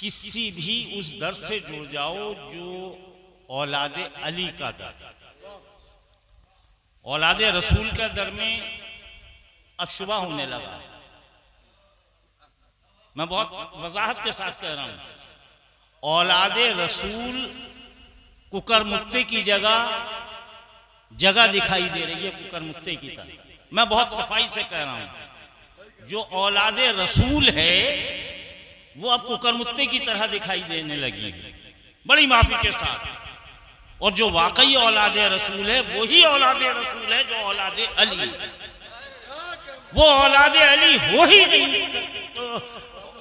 किसी भी उस दर से जुड़ जाओ जो औलादे अली का दर, औलादे रसूल के दर में अब शुबा होने लगा। मैं बहुत वजाहत के साथ कह रहा हूं, औलादे रसूल कुकर मुत्ते की जगह दिखाई दे रही है, कुकर मुत्ते की तरह। मैं बहुत सफाई से कह रहा हूं, जो औलादे रसूल है वो अब कुकर मुत्ते की तरह दिखाई देने लगी है, बड़ी माफी के साथ। और जो वाकई औलादे रसूल है वही औलादे रसूल है जो औलादे अली। वो औलादे अली हो ही नहीं,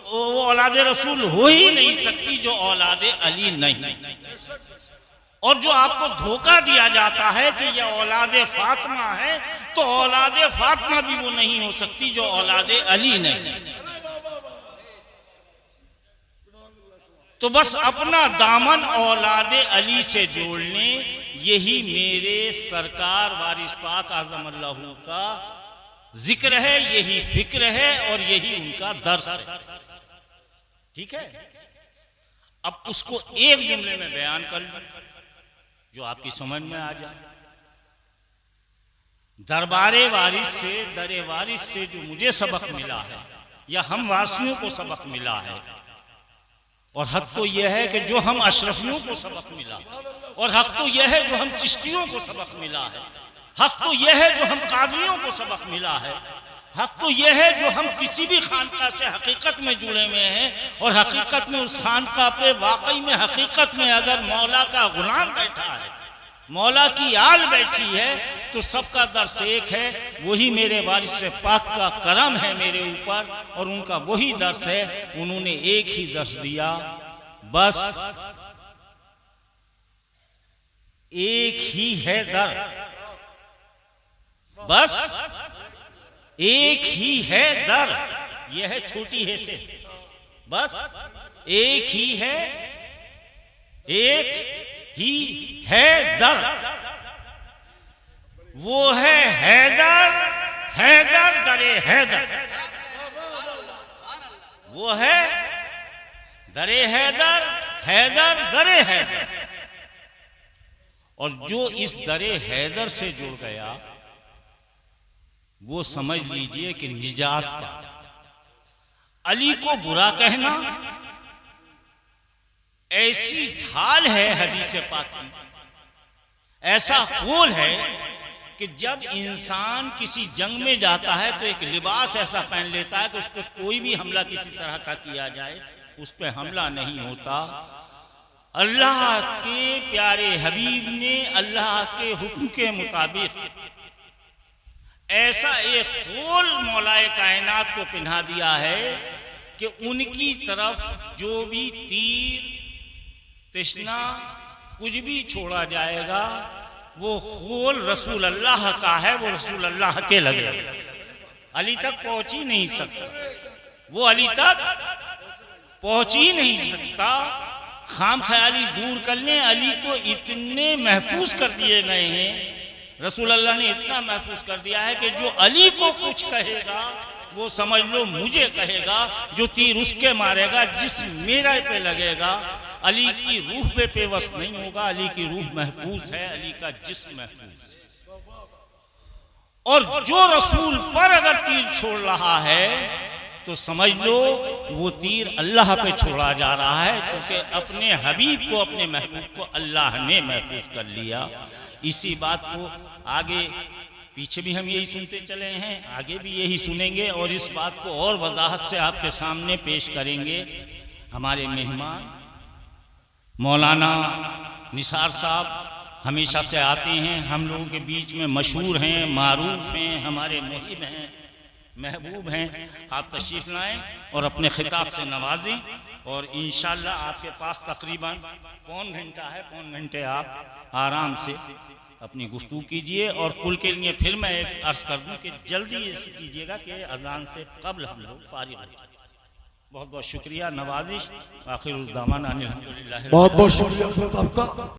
वो औलादे रसूल हो ही नहीं सकती जो औलादे अली नहीं। और जो आपको धोखा दिया जाता है कि यह औलादे फातिमा है, तो औलादे फातिमा भी वो नहीं हो सकती जो औलादे अली नहीं। तो बस अपना दामन औलादे अली से जोड़ने, यही मेरे सरकार वारिस पाक आज़म अल्लाहू का जिक्र है, यही फिक्र है और यही उनका दर्स है। ठीक है, अब उसको एक जुमले में बयान कर लूं जो आपकी समझ में आ जाए। दरबारे वारिस से, दरे वारिस से जो मुझे सबक मिला है या हम वासियों को सबक मिला है, और हक तो यह है कि जो हम अशरफियों को सबक मिला, और हक तो यह है जो हम चिश्तियों को सबक मिला है, हक तो यह है जो हम कादरियों को सबक मिला है, हक तो यह है जो हम किसी भी खानका से हकीकत में जुड़े हुए हैं, और हकीकत में उस खानका पे वाकई में हकीकत में अगर मौला का गुलाम बैठा है, मौला की आल बैठी है, तो सबका दर्स एक है, वही मेरे वारिस से पाक का करम है मेरे ऊपर, और उनका वही दर्स है। उन्होंने एक ही दर्स दिया, बस एक ही है दर, बस एक ही है दर। यह है छोटी है से, बस एक ही है, एक ही है दर। वो है हैदर, हैदर दरे हैदर। वो है दरे हैदर, हैदर दरे हैदर। और जो इस दरे हैदर से जुड़ गया वो समझ लीजिए कि निजात पा। अली को बुरा कहना ऐसी ढाल है हदीस पाक की, ऐसा खोल है कि जब इंसान किसी जंग में जाता है तो एक लिबास ऐसा पहन लेता है कि उस पर कोई भी हमला किसी तरह का किया जाए उस पर हमला नहीं होता। अल्लाह के प्यारे हबीब ने अल्लाह के हुक्म के मुताबिक ऐसा एक खोल मौलाए कायनात को पहना दिया है कि उनकी तरफ जो भी तीर तिश्ना कुछ भी छोड़ा जाएगा वो खोल रसूल अल्लाह का है, वो रसूल अल्लाह के लगे, अली तक पहुंच ही नहीं सकता, वो अली तक पहुंच ही नहीं सकता। खाम ख्याली दूर कर लें, अली तो इतने महफूज कर दिए गए हैं, रसूल अल्लाह ने इतना महफूज कर दिया है कि जो अली को कुछ कहेगा वो समझ लो मुझे कहेगा, जो तीर उसके मारेगा जिस मेरे पे लगेगा। अली की रूह पे पेवस नहीं होगा, अली की रूह महफूज है, अली का जिस्म महफूज। और जो रसूल पर अगर तीर छोड़ रहा है तो समझ लो वो तीर अल्लाह पे छोड़ा जा रहा है, क्योंकि अपने हबीब को, अपने महबूब को अल्लाह ने महफूज कर लिया। इसी बात को आगे पीछे भी हम यही सुनते चले हैं, आगे भी यही सुनेंगे, और इस बात को और वजाहत से आपके सामने पेश करेंगे। हमारे मेहमान मौलाना निसार साहब हमेशा से आते हैं, हम लोगों के बीच में मशहूर हैं, मारूफ हैं, हमारे मुहिब हैं, महबूब हैं। आप तशरीफ लाएं और अपने खिताब से नवाजें, और इंशाअल्लाह आपके पास तकरीबन पौन घंटा है, पौन घंटे आप आराम से अपनी गुफ्तगू कीजिए। और कुल के लिए फिर मैं एक अर्ज कर दूं कि जल्दी ऐसे कीजिएगा कि अजान से कबल हम लोग फारिग हो जाए। बहुत बहुत शुक्रिया, नवाजिश। आखिर दामन अनिल हम्दुलिल्लाह। बहुत बहुत शुक्रिया आपका।